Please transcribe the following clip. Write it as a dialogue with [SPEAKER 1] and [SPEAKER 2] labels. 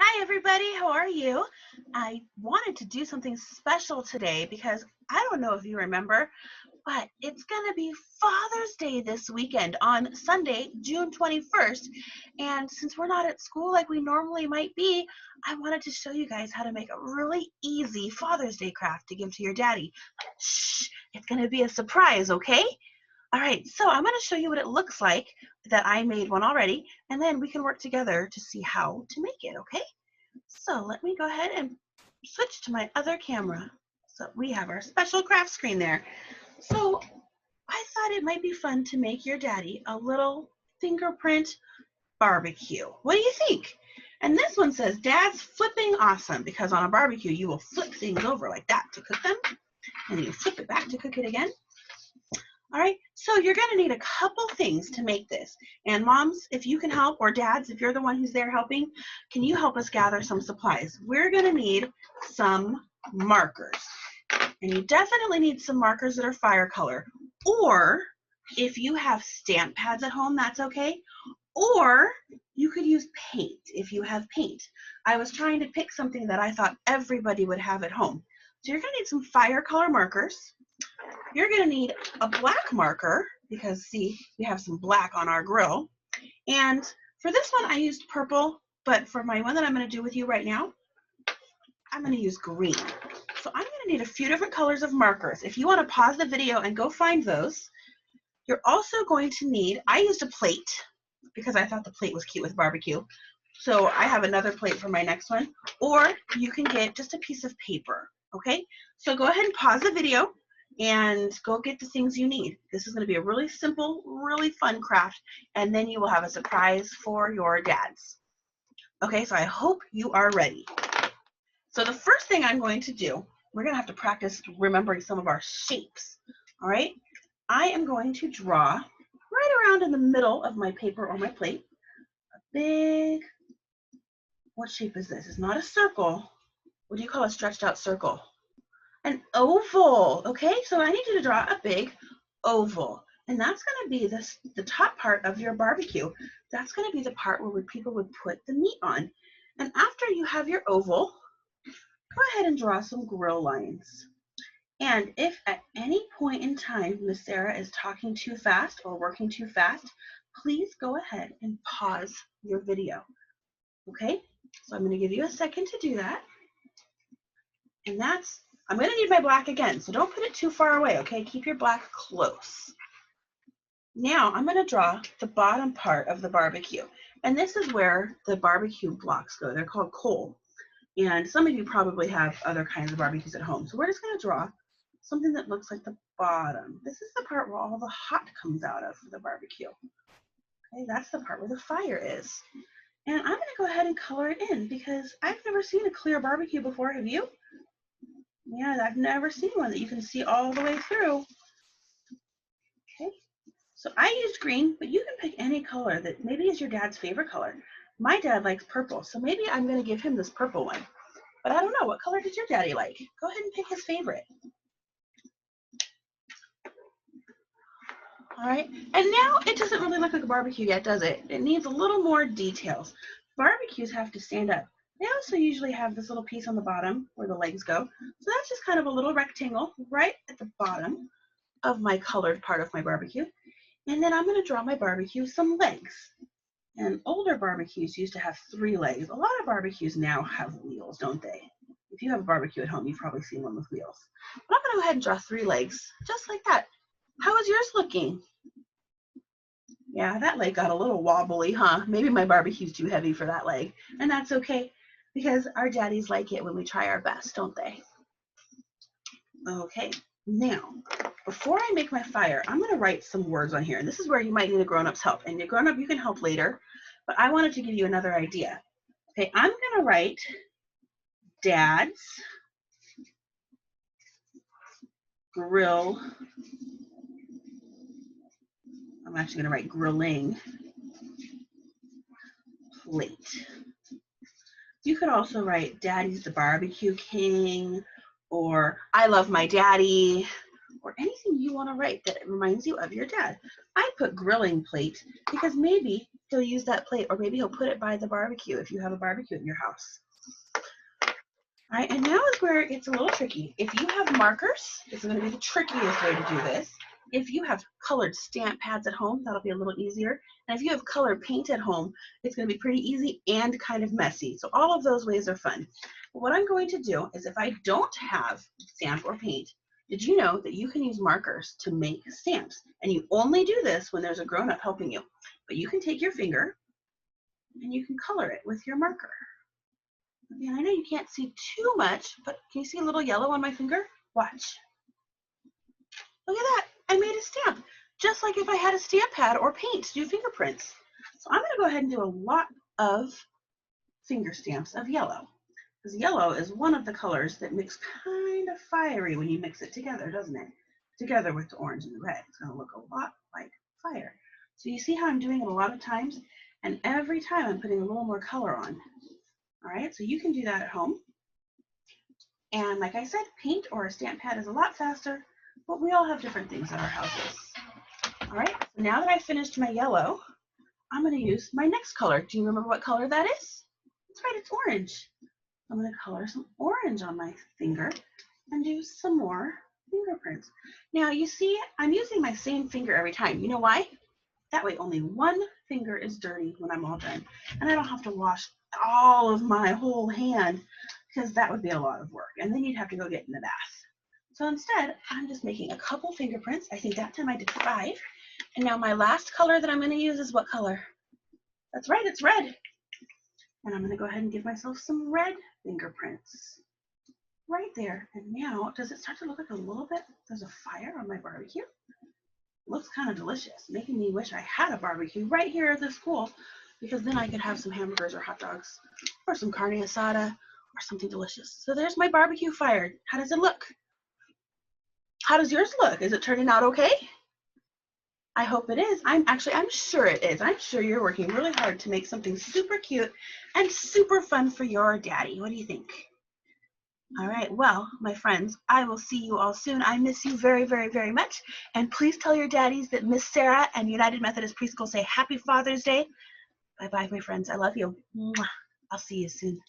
[SPEAKER 1] Hi everybody, how are you? I wanted to do something special today because I don't know if you remember, but it's going to be Father's Day this weekend on Sunday, June 21st. And since we're not at school like we normally might be, I wanted to show you guys how to make a really easy Father's Day craft to give to your daddy. Shh, it's going to be a surprise, okay? All right, so I'm going to show you what it looks like that I made one already, and then we can work together to see how to make it, okay? So let me go ahead and switch to my other camera. So we have our special craft screen there. So I thought it might be fun to make your daddy a little fingerprint barbecue. What do you think? And this one says, Dad's flipping awesome, because on a barbecue, you will flip things over like that to cook them, and then you flip it back to cook it again. All right, so you're gonna need a couple things to make this. And moms, if you can help, or dads, if you're the one who's there helping, can you help us gather some supplies? We're gonna need some markers. And you definitely need some markers that are fire color. Or if you have stamp pads at home, that's okay. Or you could use paint if you have paint. I was trying to pick something that I thought everybody would have at home. So you're gonna need some fire color markers. You're going to need a black marker because, see, we have some black on our grill. And for this one, I used purple, but for my one that I'm going to do with you right now, I'm going to use green. So I'm going to need a few different colors of markers. If you want to pause the video and go find those, you're also going to need, I used a plate because I thought the plate was cute with barbecue. So I have another plate for my next one, or you can get just a piece of paper, okay? So go ahead and pause the video and go get the things you need. This is going to be a really simple, really fun craft, and then you will have a surprise for your dads. Okay, so I hope you are ready. So the first thing I'm going to do, we're going to have to practice remembering some of our shapes. All right, I am going to draw right around in the middle of my paper or my plate a big, what shape is this? It's not a circle. What do you call a stretched out circle? An oval. Okay, so I need you to draw a big oval, and that's going to be the top part of your barbecue. That's going to be the part where people would put the meat on. And after you have your oval, go ahead and draw some grill lines. And if at any point in time Miss Sara is talking too fast or working too fast, please go ahead and pause your video. Okay, so I'm going to give you a second to do that. And I'm going to need my black again, so don't put it too far away, okay? Keep your black close. Now I'm going to draw the bottom part of the barbecue. And this is where the barbecue blocks go. They're called coal. And some of you probably have other kinds of barbecues at home. So we're just going to draw something that looks like the bottom. This is the part where all the hot comes out of the barbecue. Okay, that's the part where the fire is. And I'm going to go ahead and color it in because I've never seen a clear barbecue before. Have you? Yeah, I've never seen one that you can see all the way through. Okay, so I used green, but you can pick any color that maybe is your dad's favorite color. My dad likes purple, so maybe I'm going to give him this purple one. But I don't know, what color did your daddy like? Go ahead and pick his favorite. All right, and now it doesn't really look like a barbecue yet, does it? It needs a little more details. Barbecues have to stand up. They also usually have this little piece on the bottom where the legs go. So that's just kind of a little rectangle right at the bottom of my colored part of my barbecue. And then I'm going to draw my barbecue some legs. And older barbecues used to have 3 legs. A lot of barbecues now have wheels, don't they? If you have a barbecue at home, you've probably seen one with wheels. But I'm going to go ahead and draw 3 legs, just like that. How is yours looking? Yeah, that leg got a little wobbly, huh? Maybe my barbecue's too heavy for that leg. And that's okay, because our daddies like it when we try our best, don't they? Okay, now, before I make my fire, I'm going to write some words on here. And this is where you might need a grown-up's help. And a grown-up, you can help later. But I wanted to give you another idea. Okay, I'm going to write Dad's grill. I'm actually going to write grilling plate. You could also write Daddy's the barbecue king, or I love my daddy, or anything you want to write that reminds you of your dad. I put grilling plate because maybe he'll use that plate, or maybe he'll put it by the barbecue if you have a barbecue in your house. All right, and now is where it gets a little tricky. If you have markers, this is going to be the trickiest way to do this. If you have colored stamp pads at home, that'll be a little easier. And if you have colored paint at home, it's going to be pretty easy and kind of messy. So all of those ways are fun. But what I'm going to do is, if I don't have stamp or paint, did you know that you can use markers to make stamps? And you only do this when there's a grown-up helping you. But you can take your finger and you can color it with your marker. And I know you can't see too much, but can you see a little yellow on my finger? Watch. Look at that. I made a stamp, just like if I had a stamp pad or paint to do fingerprints. So I'm going to go ahead and do a lot of finger stamps of yellow, because yellow is one of the colors that makes kind of fiery when you mix it together, doesn't it? Together with the orange and the red. It's going to look a lot like fire. So you see how I'm doing it a lot of times, and every time I'm putting a little more color on. All right, so you can do that at home. And like I said, paint or a stamp pad is a lot faster, but we all have different things at our houses. All right, so now that I've finished my yellow, I'm going to use my next color. Do you remember what color that is? That's right, it's orange. I'm going to color some orange on my finger and do some more fingerprints. Now you see, I'm using my same finger every time. You know why? That way only one finger is dirty when I'm all done. And I don't have to wash all of my whole hand, because that would be a lot of work. And then you'd have to go get in the bath. So instead, I'm just making a couple fingerprints. I think that time I did 5. And now my last color that I'm going to use is what color? That's right, it's red. And I'm going to go ahead and give myself some red fingerprints. Right there. And now, does it start to look like a little bit, there's a fire on my barbecue? Looks kind of delicious, making me wish I had a barbecue right here at the school, because then I could have some hamburgers or hot dogs or some carne asada or something delicious. So there's my barbecue fired. How does it look? How does yours look? Is it turning out okay? I hope it is. I'm sure it is. I'm sure you're working really hard to make something super cute and super fun for your daddy. What do you think? All right, well, my friends, I will see you all soon. I miss you very, very, very much. And please tell your daddies that Miss Sara and United Methodist Preschool say Happy Father's Day. Bye-bye, my friends. I love you. Mwah. I'll see you soon.